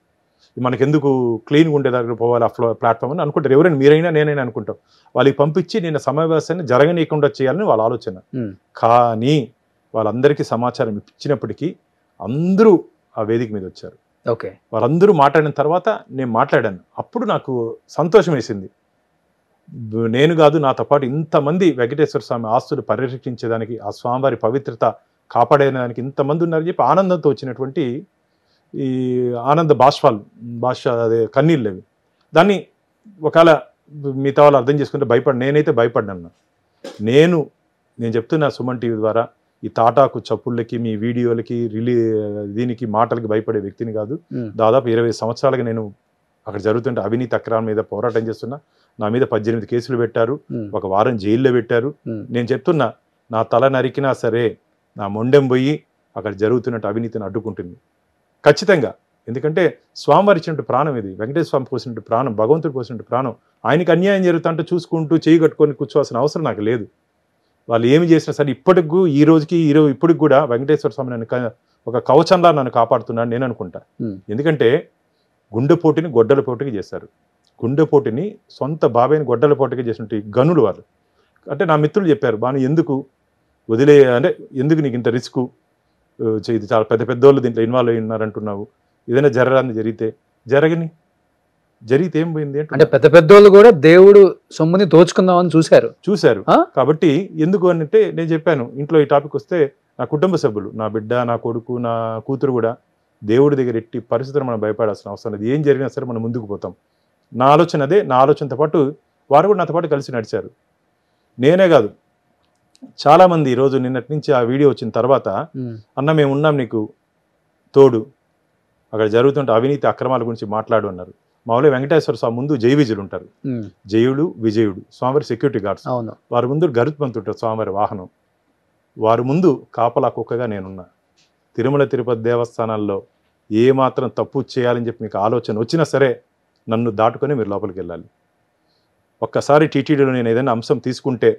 మనకెందుకు క్లీన్గా ఉండే దగ్గర పోవాలి ఆ ప్లాట్ఫామ్ అని అనుకుంటారు. ఎవరైనా మీరైనా నేనైనా అనుకుంటాం. వాళ్ళకి పంపించి నిన్న సమావేశాన్ని జరగనీయకుండా చేయాలని వాళ్ళ ఆలోచన. కానీ వాళ్ళందరికీ సమాచారం ఇచ్చినప్పటికీ అందరూ ఆ వేదిక మీద వచ్చారు. ఓకే, వాళ్ళందరూ మాట్లాడిన తర్వాత నేను మాట్లాడాను. అప్పుడు నాకు సంతోషం వేసింది. నేను కాదు, నాతో పాటు ఇంతమంది వెంకటేశ్వర స్వామి ఆస్తులు పరిరక్షించేదానికి, ఆ స్వామివారి పవిత్రత కాపాడేదానికి ఇంతమంది ఉన్నారని చెప్పి ఆనందంతో వచ్చినటువంటి ఈ ఆనంద అదే కన్నీళ్ళు అవి. దాన్ని ఒకవేళ మిగతా వాళ్ళు అర్థం చేసుకుంటే నేనైతే భయపడ్డాను. నేను చెప్తున్నా సుమన్ టీవీ ద్వారా ఈ తాటాకు చప్పుళ్ళకి, మీ వీడియోలకి, దీనికి మాటలకి భయపడే వ్యక్తిని కాదు. దాదాపు 20 సంవత్సరాలుగా నేను అక్కడ జరుగుతుంటే అవినీతి అక్రమాల మీద పోరాటం చేస్తున్నా. నా మీద 18 కేసులు పెట్టారు, 1 వారం జైల్లో పెట్టారు. నేను చెప్తున్నా, నా తల నరికినా సరే నా మొండెం పోయి అక్కడ జరుగుతున్నట్టు అవినీతిని అడ్డుకుంటుంది ఖచ్చితంగా. ఎందుకంటే స్వామివారి ఇచ్చినట్టు ప్రాణం ఇది, వెంకటేశ్వర స్వామి పోసినట్టు ప్రాణం, భగవంతుడు పోసినట్టు ప్రాణం. ఆయనకి అన్యాయం జరుగుతుంటే చూసుకుంటూ చేయి కట్టుకొని కూర్చోవాల్సిన అవసరం నాకు లేదు. వాళ్ళు ఏమి చేసినా సరే ఇప్పటికి ఇప్పటికి కూడా వెంకటేశ్వర స్వామి నన్ను ఒక కవచంలా నన్ను కాపాడుతున్నాడు నేను అనుకుంటా. ఎందుకంటే గుండెపోటుని గొడ్డల పోటుకి చేశారు. గుండెపోటుని సొంత బాబాయిని గొడ్డల పోటుకి చేసినట్టు గనులు వాళ్ళు. అంటే నా మిత్రులు చెప్పారు, బాను ఎందుకు అంటే ఎందుకు నీకు ఇంత రిస్క్, ఇది చాలా పెద్దోళ్ళు దీంట్లో ఇన్వాల్వ్ అయి ఉన్నారంటున్నావు, ఏదైనా జరిగితే జరిగితే ఏం పోయింది అంటే పెద్దోళ్ళు కూడా దేవుడు సొమ్ముని దోచుకుందామని చూశారు. కాబట్టి ఎందుకు అంటే నేను చెప్పాను, ఇంట్లో ఈ టాపిక్ వస్తే నా కుటుంబ సభ్యులు, నా బిడ్డ, నా కొడుకు, నా కూతురు కూడా దేవుడి దగ్గర ఎట్టి పరిస్థితులు మనం భయపడాల్సిన అవసరం లేదు. ఏం జరిగినా సరే మనం ముందుకు పోతాం. నా ఆలోచన అదే. నా ఆలోచనతో పాటు వారు కూడా నాతో పాటు కలిసి నడిచారు. నేనే కాదు, చాలామంది ఈరోజు నిన్నటి నుంచి ఆ వీడియో వచ్చిన తర్వాత అన్న మేము ఉన్నాం నీకు తోడు, అక్కడ జరుగుతుంటే అవినీతి అక్రమాల గురించి మాట్లాడు అన్నారు. మామూలుగా వెంకటేశ్వర స్వామి ముందు జై విజయులు ఉంటారు. జయుడు విజయుడు స్వామివారి సెక్యూరిటీ గార్డ్స్. వారి ముందు గరుత్మంతుంటారు స్వామివారి వాహనం. వారి ముందు కాపలా కుక్కగా నేనున్నా. తిరుమల తిరుపతి దేవస్థానాల్లో ఏమాత్రం తప్పు చేయాలని చెప్పి మీకు ఆలోచన వచ్చినా సరే నన్ను దాటుకొని మీరు లోపలికి వెళ్ళాలి. ఒక్కసారి టీటీడీలో నేను ఏదైనా అంశం తీసుకుంటే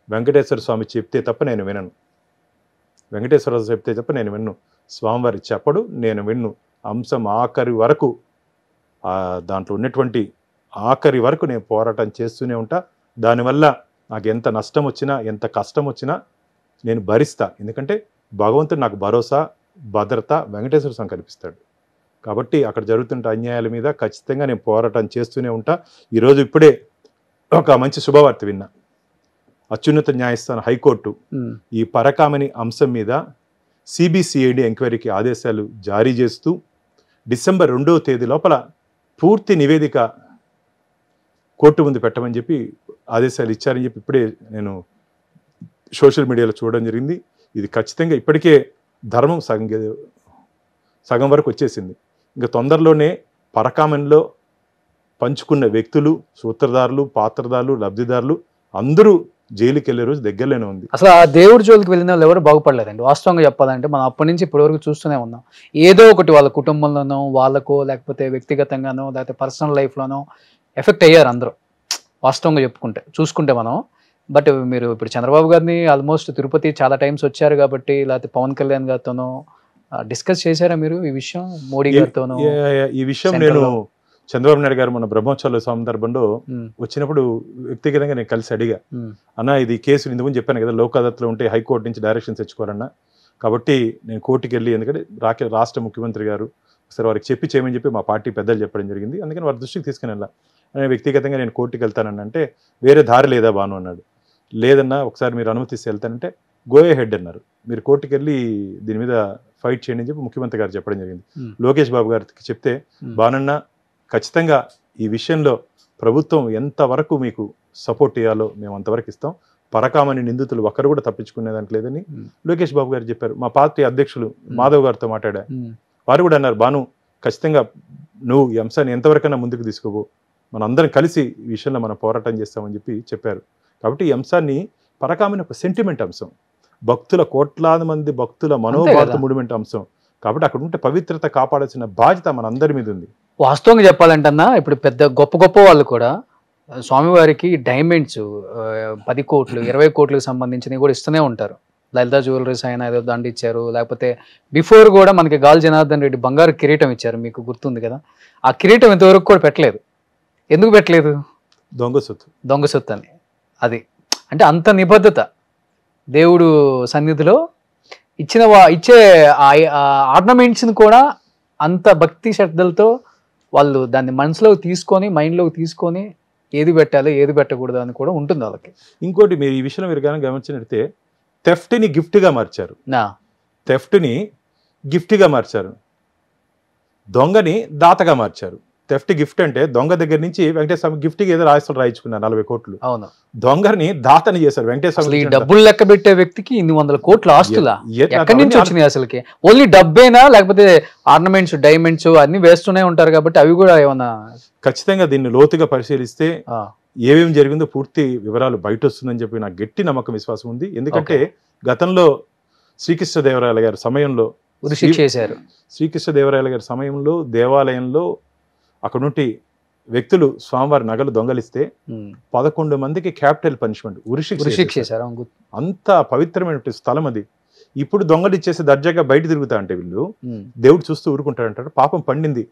వెంకటేశ్వర స్వామి చెప్తే తప్ప నేను వినను. వెంకటేశ్వర చెప్తే తప్ప నేను విన్ను. స్వామివారి చెప్పడు, నేను విన్ను. అంశం ఆఖరి వరకు, దాంట్లో ఉన్నటువంటి ఆఖరి వరకు నేను పోరాటం చేస్తూనే ఉంటా. దానివల్ల నాకు ఎంత నష్టం వచ్చినా, ఎంత కష్టం వచ్చినా నేను భరిస్తా. ఎందుకంటే భగవంతుడు నాకు భరోసా, భద్రత వెంకటేశ్వర స్వామి కల్పిస్తాడు. కాబట్టి అక్కడ జరుగుతున్న అన్యాయాల మీద ఖచ్చితంగా నేను పోరాటం చేస్తూనే ఉంటా. ఈరోజు ఇప్పుడే ఒక మంచి శుభవార్త విన్నా. అత్యున్నత న్యాయస్థానం హైకోర్టు ఈ పరకామణి అంశం మీద సిబిసిఐడి ఎంక్వైరీకి ఆదేశాలు జారీ చేస్తూ డిసెంబర్ 2వ తేదీ లోపల పూర్తి నివేదిక కోర్టు ముందు పెట్టమని చెప్పి ఆదేశాలు ఇచ్చారని చెప్పి ఇప్పుడే నేను సోషల్ మీడియాలో చూడడం జరిగింది. ఇది ఖచ్చితంగా ఇప్పటికే ధర్మం సగం వరకు వచ్చేసింది. ఇంకా తొందరలోనే పరకామణిలో పంచుకున్న వ్యక్తులు, సూత్రధారులు, పాత్రధారులు, లబ్ధిదారులు అందరూ జైలుకి వెళ్ళే రోజు దగ్గరలోనే ఉంది. అసలు ఆ దేవుడి జోలికి వెళ్ళిన వాళ్ళు ఎవరు బాగుపడలేదండి. వాస్తవంగా చెప్పాలంటే మనం అప్పటి నుంచి ఇప్పటి వరకు చూస్తూనే ఉన్నాం. ఏదో ఒకటి వాళ్ళ కుటుంబంలోనో, వాళ్ళకో, లేకపోతే వ్యక్తిగతంగానో, లేకపోతే పర్సనల్ లైఫ్లోనో ఎఫెక్ట్ అయ్యారు అందరూ. వాస్తవంగా చూసుకుంటే మనం. బట్ మీరు ఇప్పుడు చంద్రబాబు గారిని ఆల్మోస్ట్ తిరుపతి చాలా టైమ్స్ వచ్చారు కాబట్టి, లేకపోతే పవన్ కళ్యాణ్ గారితోనో డిస్కస్ చేశారా మీరు ఈ విషయం? మోడీ గారితోనో ఈ విషయం నేను చంద్రబాబు నాయుడు గారు మన బ్రహ్మోత్సవాల సందర్భంలో వచ్చినప్పుడు వ్యక్తిగతంగా నేను కలిసి అడిగా, అన్న ఇది కేసులు ఇంతకుముందు చెప్పాను కదా, లోక్ అదాలత్లో ఉంటే హైకోర్టు నుంచి డైరెక్షన్ తెచ్చుకోవాలన్నా, కాబట్టి నేను కోర్టుకి వెళ్ళి, ఎందుకంటే రాష్ట్ర ముఖ్యమంత్రి గారు ఒకసారి వారికి చేయమని చెప్పి మా పార్టీ పెద్దలు చెప్పడం జరిగింది, అందుకని వారి దృష్టికి తీసుకుని వెళ్ళా. వ్యక్తిగతంగా నేను కోర్టుకి వెళ్తానని అంటే వేరే దారి లేదా బాను అన్నాడు. లేదన్నా ఒకసారి మీరు అనుమతిస్తే వెళ్తానంటే గోయే హెడ్ అన్నారు. మీరు కోర్టుకి వెళ్ళి దీని మీద ఫైట్ చేయండి అని చెప్పి ముఖ్యమంత్రి గారు చెప్పడం జరిగింది. లోకేష్ బాబు గారికి చెప్తే, బానన్న ఖచ్చితంగా ఈ విషయంలో ప్రభుత్వం ఎంతవరకు మీకు సపోర్ట్ చేయాలో మేము అంతవరకు ఇస్తాం, పరకామణి నిందితులు ఒక్కరు కూడా తప్పించుకునే దానికి లేదని లోకేష్ బాబు గారు చెప్పారు. మా పార్టీ అధ్యక్షులు మాధవ్ గారితో మాట్లాడా, వారు కూడా అన్నారు, బాను ఖచ్చితంగా నువ్వు ఈ అంశాన్ని ఎంతవరకైనా ముందుకు తీసుకోబో, మనందరం కలిసి ఈ విషయంలో మనం పోరాటం చేస్తామని చెప్పారు. కాబట్టి ఈ అంశాన్ని పరకామని ఒక సెంటిమెంట్ అంశం, భక్తుల కోట్లాది మంది భక్తుల మనోభారత ముడిమెంట్ అంశం. కాబట్టి అక్కడ ఉంటే పవిత్రత కాపాడాల్సిన బాధ్యత మనందరి మీద ఉంది. వాస్తవంగా చెప్పాలంటన్నా ఇప్పుడు పెద్ద గొప్ప గొప్ప వాళ్ళు కూడా స్వామివారికి డైమండ్స్ 10 కోట్లు 20 కోట్లకు సంబంధించినవి కూడా ఇస్తూనే ఉంటారు. లలితా జ్యువెలరీస్ అయినా ఏదో దండ ఇచ్చారు, లేకపోతే బిఫోర్ కూడా మనకి గాలి జనార్దన్ రెడ్డి బంగారు కిరీటం ఇచ్చారు, మీకు గుర్తుంది కదా. ఆ కిరీటం ఇంతవరకు కూడా పెట్టలేదు. ఎందుకు పెట్టలేదు? దొంగ సొత్తు అని. అది అంటే అంత నిబద్ధత దేవుడు సన్నిధిలో ఇచ్చే ఆర్నమెంట్స్ని కూడా అంత భక్తి శ్రద్ధలతో వాళ్ళు దాన్ని మనసులోకి తీసుకొని మైండ్లోకి తీసుకొని ఏది పెట్టాలి ఏది పెట్టకూడదు అని కూడా ఉంటుంది వాళ్ళకి. ఇంకోటి మీరు ఈ విషయంలో మీరు కానీ గమనించినట్టే థెఫ్ట్ని గిఫ్ట్గా మార్చారు. థెఫ్ట్ని గిఫ్ట్గా మార్చారు, దొంగని దాతగా మార్చారు. థెఫ్ట్ గిఫ్ట్ అంటే దొంగ దగ్గర నుంచి వెంకటేశ్వర స్వామి గిఫ్ట్కి ఏదో రాయిస్తులు రాయించుకున్నారు 40 కోట్లు. అవును, దొంగని దాతని చేశారు. వెంకటేశ్వర డబ్బులు లెక్క పెట్టే వ్యక్తికి 100 కోట్ల ఆస్తులా ఎక్కడి నుంచి వచ్చినాయి అసలుకి? ఓన్లీ డబ్బేనా లేకపోతే ఆర్నమెంట్స్ డైమండ్స్ అన్ని వేస్తూనే ఉంటారు కాబట్టి అవి కూడా ఏమన్నా? ఖచ్చితంగా దీన్ని లోతుగా పరిశీలిస్తే ఏమేమి జరిగిందో పూర్తి వివరాలు బయట వస్తుందని చెప్పి నాకు గట్టి నమ్మకం విశ్వాసం ఉంది. ఎందుకంటే గతంలో శ్రీకృష్ణదేవరాయల గారి సమయంలో శ్రీకృష్ణదేవరాయల గారి సమయంలో దేవాలయంలో అక్కడ నుండి వ్యక్తులు స్వామివారి నగలు దొంగలిస్తే 11 మందికి క్యాపిటల్ పనిష్మెంట్ ఉరిశిక్ష చేశారు. అంత పవిత్రమైన స్థలం అది. ఇప్పుడు దొంగలు ఇచ్చేసి దర్జాగా బయట తిరుగుతా అంటే వీళ్ళు దేవుడు చూస్తూ ఊరుకుంటాడంటాడు. పాపం పండింది,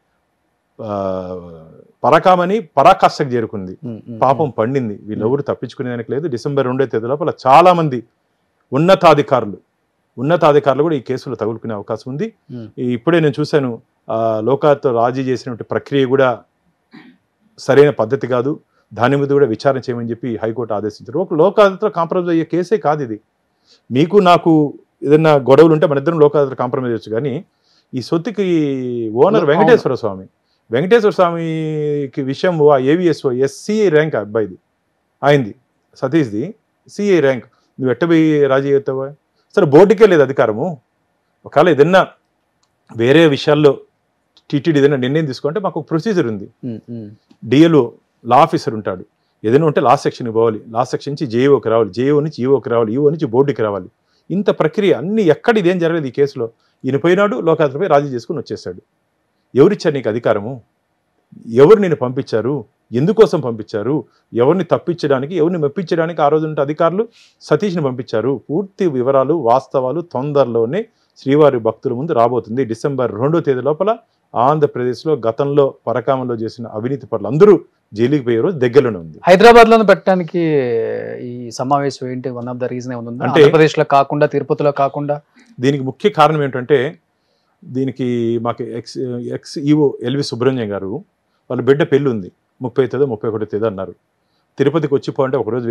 పరకామని పరాకాష్ఠకు చేరుకుంది, పాపం పండింది. వీళ్ళెవరు తప్పించుకునేదానికి లేదు. డిసెంబర్ 2వ తేదీ లోపల చాలా మంది ఉన్నతాధికారులు కూడా ఈ కేసులో తగులుకునే అవకాశం ఉంది. ఇప్పుడే నేను చూశాను, లోకాలతో రాజీ చేసినటువంటి ప్రక్రియ కూడా సరైన పద్ధతి కాదు, దాని మీద కూడా విచారణ చేయమని చెప్పి హైకోర్టు ఆదేశించారు. ఒక లోకాలతో కాంప్రమైజ్ అయ్యే కేసే కాదు ఇది. మీకు నాకు ఏదైనా గొడవలు ఉంటే మన ఇద్దరం లోకాలతో కాంప్రమైజ్ అవ్వచ్చు, కానీ ఈ సొత్తుకి ఓనర్ వెంకటేశ్వర స్వామికి విషయం ఏవిఎస్ఓ ఎస్సీఐ ర్యాంక్ అబ్బాయిది, అయింది సతీష్ది సిఐ ర్యాంక్. నువ్వు ఎట్టబోయి రాజీ అవుతావా? సరే బోర్డుకే లేదు అధికారము. ఒకవేళ ఏదన్నా వేరే విషయాల్లో టీటీడీ ఏదైనా నిర్ణయం తీసుకుంటే మాకు ప్రొసీజర్ ఉంది. డిఎల్ఓ లా ఆఫీసర్ ఉంటాడు, ఏదైనా ఉంటే లా సెక్షన్కి పోవాలి, లా సెక్షన్ నుంచి జేఈఓకి రావాలి, జేఈఓ నుంచి ఈఓకి రావాలి, ఈఓ నుంచి బోర్డుకి రావాలి. ఇంత ప్రక్రియ అన్ని ఎక్కడ ఇదేం జరగలేదు ఈ కేసులో. ఈయన పోయినాడు, లోకాలపై రాజీ చేసుకుని వచ్చేసాడు. ఎవరిచ్చారు నీకు అధికారము? ఎవరు నేను పంపించారు? ఎందుకోసం పంపించారు? ఎవరిని తప్పించడానికి, ఎవరిని మెప్పించడానికి ఆ రోజు ఉంటే అధికారులు సతీష్ని పంపించారు? పూర్తి వివరాలు వాస్తవాలు తొందరలోనే శ్రీవారి భక్తుల ముందు రాబోతుంది. డిసెంబర్ 2వ తేదీ లోపల ఆంధ్రప్రదేశ్లో గతంలో పరకామంలో చేసిన అవినీతి పనులు అందరూ జైలుకి పోయే రోజు దగ్గరలోనే ఉంది. హైదరాబాద్లోనే పెట్టడానికి ఈ సమావేశం ఏంటి వన్ ఆఫ్ ద రీజన్ ఏమన్నా? అంటే ఆంధ్రప్రదేశ్లో కాకుండా తిరుపతిలో కాకుండా దీనికి ముఖ్య కారణం ఏంటంటే, దీనికి మాకు ఎక్స్ ఈఓ ఎల్వి సుబ్రహ్మణ్యం గారు వాళ్ళ బిడ్డ పెళ్ళి ఉంది 30వ తేదీ 31వ తేదీ అన్నారు. తిరుపతికి వచ్చిపోంటే ఒకరోజు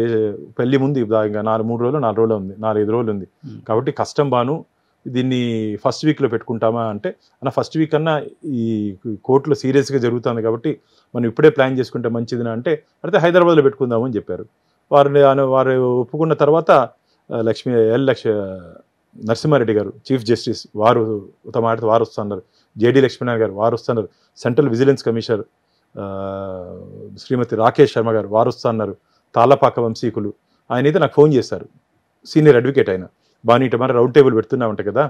పెళ్లి ముందు ఇంకా 4 రోజులు ఉంది, 4-5 రోజులు ఉంది. కాబట్టి కష్టం బాను దీన్ని ఫస్ట్ వీక్లో పెట్టుకుంటామా అంటే, అన్న ఫస్ట్ వీక్ అన్నా ఈ కోర్టులో సీరియస్గా జరుగుతుంది కాబట్టి మనం ఇప్పుడే ప్లాన్ చేసుకుంటే మంచిదినా అంటే, అయితే హైదరాబాద్లో పెట్టుకుందాము అని చెప్పారు. వారు ఒప్పుకున్న తర్వాత నరసింహారెడ్డి గారు చీఫ్ జస్టిస్ వారు మాట్లాడితే వారు వస్తున్నారు, జేడి లక్ష్మీనారాయణ గారు వారు వస్తున్నారు, సెంట్రల్ విజిలెన్స్ కమిషనర్ శ్రీమతి రాకేష్ శర్మ గారు వారు వస్తున్నారు, తాళ్ళపాక వంశీకులు. ఆయన అయితే నాకు ఫోన్ చేశారు, సీనియర్ అడ్వకేట్ ఆయన. బానీట మరి రౌండ్ టేబుల్ పెడుతున్నా ఉంటా కదా,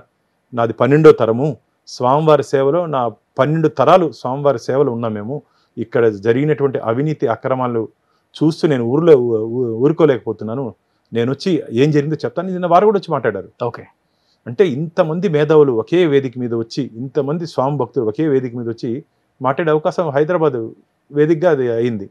నాది 12వ తరము స్వామివారి సేవలో, నా 12 తరాలు స్వామివారి సేవలు ఉన్నాం మేము. ఇక్కడ జరిగినటువంటి అవినీతి అక్రమాలు చూస్తూ నేను ఊరుకోలేకపోతున్నాను, నేను వచ్చి ఏం జరిగిందో చెప్తాను. నిన్న వారు కూడా వచ్చి మాట్లాడారు. ఓకే, అంటే ఇంతమంది మేధావులు ఒకే వేదిక మీద వచ్చి, ఇంతమంది స్వామి భక్తులు ఒకే వేదిక మీద వచ్చి మాట్లాడే అవకాశం హైదరాబాద్ వేదికగా అది అయింది.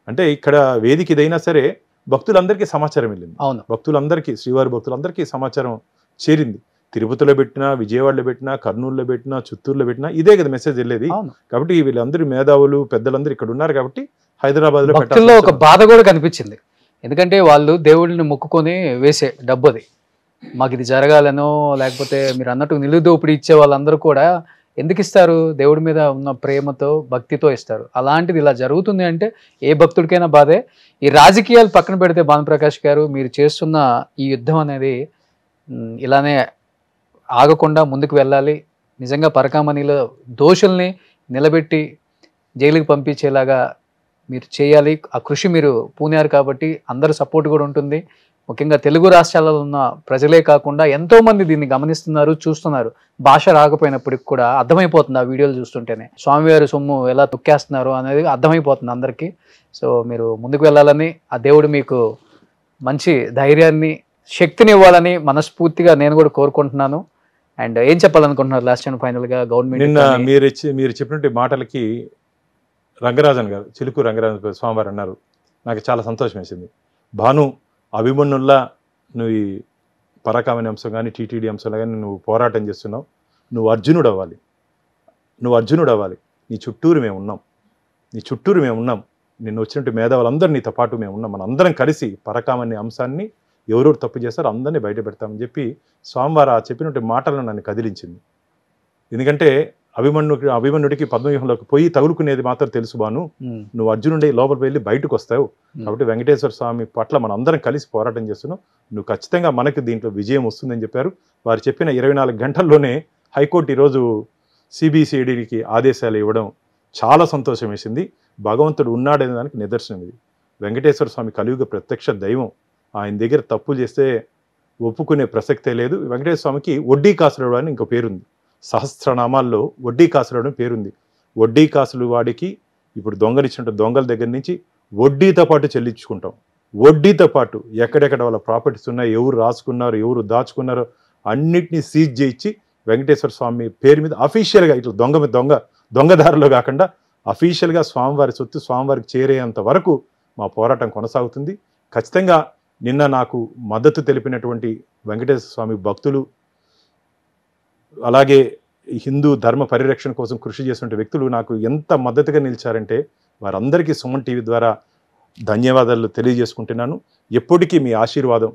అంటే ఇక్కడ వేదిక ఇదైనా సరే భక్తులందరికీ సమాచారం వెళ్ళింది. అవును, భక్తులందరికీ, శ్రీవారి భక్తులందరికీ సమాచారం చేరింది. తిరుపతిలో పెట్టినా, విజయవాడలో పెట్టినా, కర్నూలులో పెట్టినా, చిత్తూరులో పెట్టినా ఇదే కదా మెసేజ్ వెళ్ళేది. కాబట్టి వీళ్ళందరూ మేధావులు పెద్దలందరూ ఇక్కడ ఉన్నారు కాబట్టి హైదరాబాద్లో భక్తుల్లో ఒక బాధ కూడా కనిపించింది. ఎందుకంటే వాళ్ళు దేవుడిని మొక్కుకొని వేసే డబ్బు అది, మాకు ఇది జరగాలనో లేకపోతే మీరు అన్నట్టు నిలుదోపిడి ఇచ్చే వాళ్ళందరూ కూడా ఎందుకు ఇస్తారు? దేవుడి మీద ఉన్న ప్రేమతో భక్తితో ఇస్తారు. అలాంటిది ఇలా జరుగుతుంది అంటే ఏ భక్తుడికైనా బాధే. ఈ రాజకీయాలు పక్కన పెడితే భానుప్రకాష్ గారు, మీరు చేస్తున్న ఈ యుద్ధం అనేది ఇలానే ఆగకుండా ముందుకు వెళ్ళాలి. నిజంగా పరకామణిలో దోషుల్ని నిలబెట్టి జైలుకి పంపించేలాగా మీరు చేయాలి. ఆ కృషి మీరు పూనారు కాబట్టి అందరి సపోర్ట్ కూడా ఉంటుంది. ముఖ్యంగా తెలుగు రాష్ట్రాలలో ఉన్న ప్రజలే కాకుండా ఎంతోమంది దీన్ని గమనిస్తున్నారు, చూస్తున్నారు. భాష రాకపోయినప్పటికి కూడా అర్థమైపోతుంది ఆ వీడియోలు చూస్తుంటేనే. స్వామివారి సొమ్ము ఎలా తొక్కేస్తున్నారు అనేది అర్థమైపోతుంది అందరికీ. సో మీరు ముందుకు వెళ్ళాలని, ఆ దేవుడు మీకు మంచి ధైర్యాన్ని, శక్తిని ఇవ్వాలని మనస్ఫూర్తిగా నేను కూడా కోరుకుంటున్నాను. అండ్ ఏం చెప్పాలనుకుంటున్నారు లాస్ట్ అండ్ ఫైనల్గా గవర్నమెంట్? నిన్న మీరు చెప్పినట్టు మాటలకి రంగరాజన్ గారు, చిలుకు రంగరాజన్ స్వామివారు అన్నారు, నాకు చాలా సంతోషం వేసింది. భాను అభిమన్యుల్లా నువ్వు ఈ పరాకామణి అంశం కానీ టీటీడీ అంశంలో కానీ నువ్వు పోరాటం చేస్తున్నావు. నువ్వు అర్జునుడు అవ్వాలి, నువ్వు అర్జునుడు అవ్వాలి. నీ చుట్టూరు మేము ఉన్నాం. నిన్ను వచ్చినట్టు మేధావులందరూ నీతో పాటు మేము ఉన్నాం. మన అందరం కలిసి పరకామణి అంశాన్ని ఎవరెవరు తప్పు చేస్తారో అందరినీ బయట పెడతామని చెప్పి స్వామివారు చెప్పినట్టు మాటలను నన్ను కదిలించింది. ఎందుకంటే అభిమన్యుడికి పద్మవ్యూహంలోకి పోయి తగులుకునేది మాత్రం తెలుసు భాను, నువ్వు అర్జునుడి లోపలికి వెళ్ళి బయటకు వస్తావు. కాబట్టి వెంకటేశ్వర స్వామి పట్ల మనం అందరం కలిసి పోరాటం చేస్తున్నావు. నువ్వు ఖచ్చితంగా మనకు దీంట్లో విజయం వస్తుందని చెప్పారు. వారు చెప్పిన 24 గంటల్లోనే హైకోర్టు ఈరోజు సిబిసిఐడికి ఆదేశాలు ఇవ్వడం చాలా సంతోషం వేసింది. భగవంతుడు ఉన్నాడనే దానికి నిదర్శనం ఇది. వెంకటేశ్వర స్వామి కలియుగ ప్రత్యక్ష దైవం. ఆయన దగ్గర తప్పు చేస్తే ఒప్పుకునే ప్రసక్తే లేదు. వెంకటేశ్వర స్వామికి వడ్డీ కాసులుడు అని ఇంకో పేరుంది. సహస్రనామాల్లో వడ్డీ కాసులుడు అని పేరుంది. వడ్డీ కాసులు వాడికి ఇప్పుడు దొంగలిచ్చినట్టు దొంగల దగ్గర నుంచి వడ్డీతో పాటు చెల్లించుకుంటాం. వడ్డీతో పాటు ఎక్కడెక్కడ వాళ్ళ ప్రాపర్టీస్ ఉన్నాయి, ఎవరు రాసుకున్నారు, ఎవరు దాచుకున్నారో అన్నిటినీ సీజ్ చేయించి వెంకటేశ్వర స్వామి పేరు మీద అఫీషియల్గా ఇట్లా దొంగదారిలో కాకుండా అఫీషియల్గా స్వామివారి సొత్తు స్వామివారికి చేరేంత వరకు మా పోరాటం కొనసాగుతుంది. ఖచ్చితంగా నిన్న నాకు మద్దతు తెలిపినటువంటి వెంకటేశ్వర స్వామి భక్తులు, అలాగే హిందూ ధర్మ పరిరక్షణ కోసం కృషి చేస్తున్న వ్యక్తులు నాకు ఎంత మద్దతుగా నిలిచారంటే వారందరికీ సుమన్ టీవీ ద్వారా ధన్యవాదాలు తెలియజేసుకుంటున్నాను. ఎప్పటికీ మీ ఆశీర్వాదం,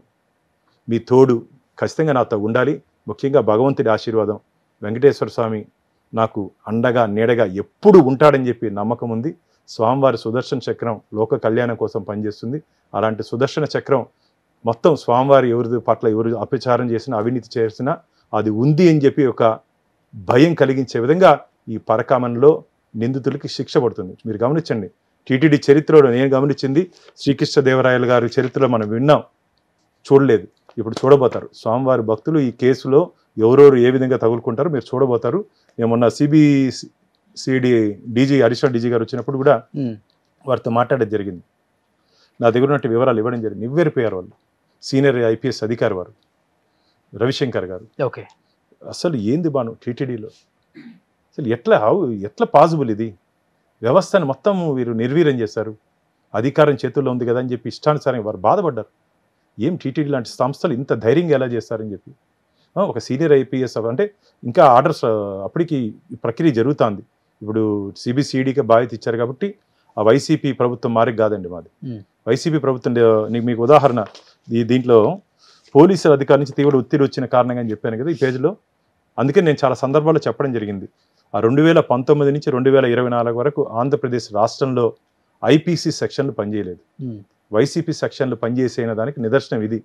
మీ తోడు ఖచ్చితంగా నాతో ఉండాలి. ముఖ్యంగా భగవంతుడి ఆశీర్వాదం, వెంకటేశ్వర స్వామి నాకు అండగా నీడగా ఎప్పుడు ఉంటాడని చెప్పి నమ్మకం ఉంది. స్వామివారి సుదర్శన చక్రం లోక కళ్యాణం కోసం పనిచేస్తుంది. అలాంటి సుదర్శన చక్రం మొత్తం స్వామివారి ఎవరి పట్ల ఎవరు అపచారం చేసినా, అవినీతి చేసినా అది ఉంది అని చెప్పి ఒక భయం కలిగించే విధంగా ఈ పరకామణిలో నిందితులకి శిక్ష పడుతుంది. మీరు గమనించండి, టీటీడీ చరిత్రలో నేను గమనించింది, శ్రీకృష్ణదేవరాయలు గారి చరిత్రలో మనం విన్నాం, చూడలేదు. ఇప్పుడు చూడబోతారు. స్వామివారి భక్తులు ఈ కేసులో ఎవరెవరు ఏ విధంగా తగులుకుంటారో మీరు చూడబోతారు. ఏమన్నా సిబిసిడి డీజీ అడిషనల్ డీజీ గారు వచ్చినప్పుడు కూడా వారితో మాట్లాడేది జరిగింది. నా దగ్గర ఉన్నట్టు వివరాలు ఇవ్వడం జరిగింది. నివ్వెరిపోయారు వాళ్ళు. సీనియర్ ఐపీఎస్ అధికారి వారు రవిశంకర్ గారు. ఓకే, అసలు ఏంది బాను టీటీడీలో అసలు ఎట్లా పాసిబుల్ ఇది? వ్యవస్థను మొత్తం వీరు నిర్వీర్యం చేశారు. అధికారం చేతుల్లో ఉంది కదా అని చెప్పి ఇష్టానుసారంగా వారు బాధపడ్డారు. ఏం టీటీడీ లాంటి సంస్థలు ఇంత ధైర్యంగా ఎలా చేస్తారని చెప్పి ఒక సీనియర్ ఐపీఎస్ అంటే ఇంకా ఆర్డర్స్ అప్పటికి ఈ ప్రక్రియ జరుగుతుంది. ఇప్పుడు సిబిసిఐడికి బాధ్యత ఇచ్చారు కాబట్టి ఆ వైసీపీ ప్రభుత్వం మారికి కాదండి మాది. వైసీపీ ప్రభుత్వం మీకు ఉదాహరణ దీంట్లో పోలీసుల అధికారి నుంచి తీవ్ర ఒత్తిడి వచ్చిన కారణంగా అని చెప్పాను కదా ఈ పేజీలో. అందుకే నేను చాలా సందర్భాల్లో చెప్పడం జరిగింది. ఆ 2019 నుంచి 2024 వరకు ఆంధ్రప్రదేశ్ రాష్ట్రంలో ఐపీసీ సెక్షన్లు పనిచేయలేదు. వైసీపీ సెక్షన్లు పనిచేసిన దానికి నిదర్శనం ఇది.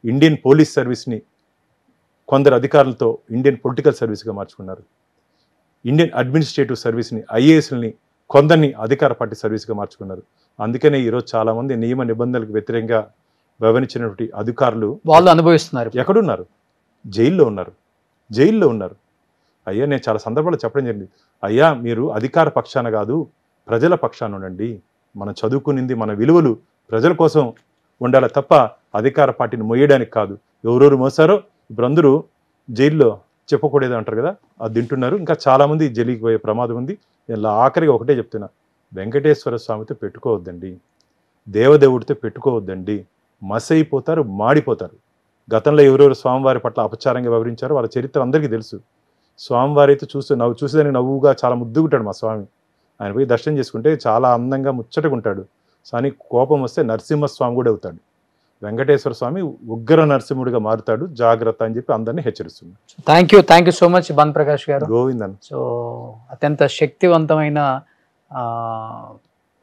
ఇండియన్ పోలీస్ సర్వీస్ని కొందరు అధికారులతో ఇండియన్ పొలిటికల్ సర్వీస్గా మార్చుకున్నారు. ఇండియన్ అడ్మినిస్ట్రేటివ్ సర్వీస్ని ఐఏఎస్ని కొందరిని అధికార పార్టీ సర్వీస్గా మార్చుకున్నారు. అందుకనే ఈరోజు చాలామంది నియమ నిబంధనలకు వ్యతిరేకంగా వ్యవహరించినటువంటి అధికారులు వాళ్ళు అనుభవిస్తున్నారు. ఎక్కడున్నారు? జైల్లో ఉన్నారు. అయ్యా, నేను చాలా సందర్భాల్లో చెప్పడం జరిగింది. అయ్యా, మీరు అధికార పక్షాన కాదు, ప్రజల పక్షాన ఉండండి. మనం చదువుకునింది, మన విలువలు ప్రజల కోసం ఉండాలి తప్ప అధికార పార్టీని మోయడానికి కాదు. ఎవరెవరు మోసారో ఇప్పుడు అందరూ జైల్లో చెప్పకూడదు అంటారు కదా, అది తింటున్నారు. ఇంకా చాలామంది జైలుకి పోయే ప్రమాదం ఉంది. ఇలా ఆఖరిగా ఒకటే చెప్తున్నా, వెంకటేశ్వర స్వామితో పెట్టుకోవద్దండి, దేవదేవుడితో పెట్టుకోవద్దండి. మసైపోతారు, మాడిపోతారు. గతంలో ఎవరెవరు స్వామివారి పట్ల అపచారంగా వివరించారో వాళ్ళ చరిత్ర అందరికీ తెలుసు. స్వామివారి అయితే చూసేదానికి నవ్వుగా చాలా ముద్దుగుంటాడు మా స్వామి. ఆయన పోయి దర్శనం చేసుకుంటే చాలా అందంగా ముచ్చటగా ఉంటాడు. కానీ కోపం వస్తే నరసింహస్వామి కూడా అవుతాడు. వెంకటేశ్వర స్వామి ఉగ్ర నరసింహుడిగా మారుతాడు, జాగ్రత్త అని చెప్పి అందరినీ హెచ్చరిస్తుంది. Thank you so much Bhanu Prakash గారు. గోవిందన్. సో అత్యంత శక్తివంతమైన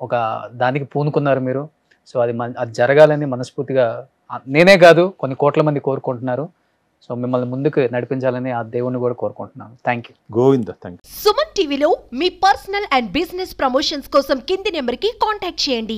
ఒక దానికి పూనుకున్నారు మీరు. సో అది జరగాలని మనస్ఫూర్తిగా నేనే కాదు కొన్ని కోట్ల మంది కోరుకుంటున్నారు. సో మిమ్మల్ని ముందుకు నడిపించాలని ఆ దేవుణ్ణి కూడా కోరుకుంటున్నాను. Thank you. Govinda, thank you. Suman టీవీలో మీ పర్సనల్ అండ్ బిజినెస్ ప్రమోషన్స్ కోసం కింది నెంబర్కి కాంటాక్ట్ చేయండి.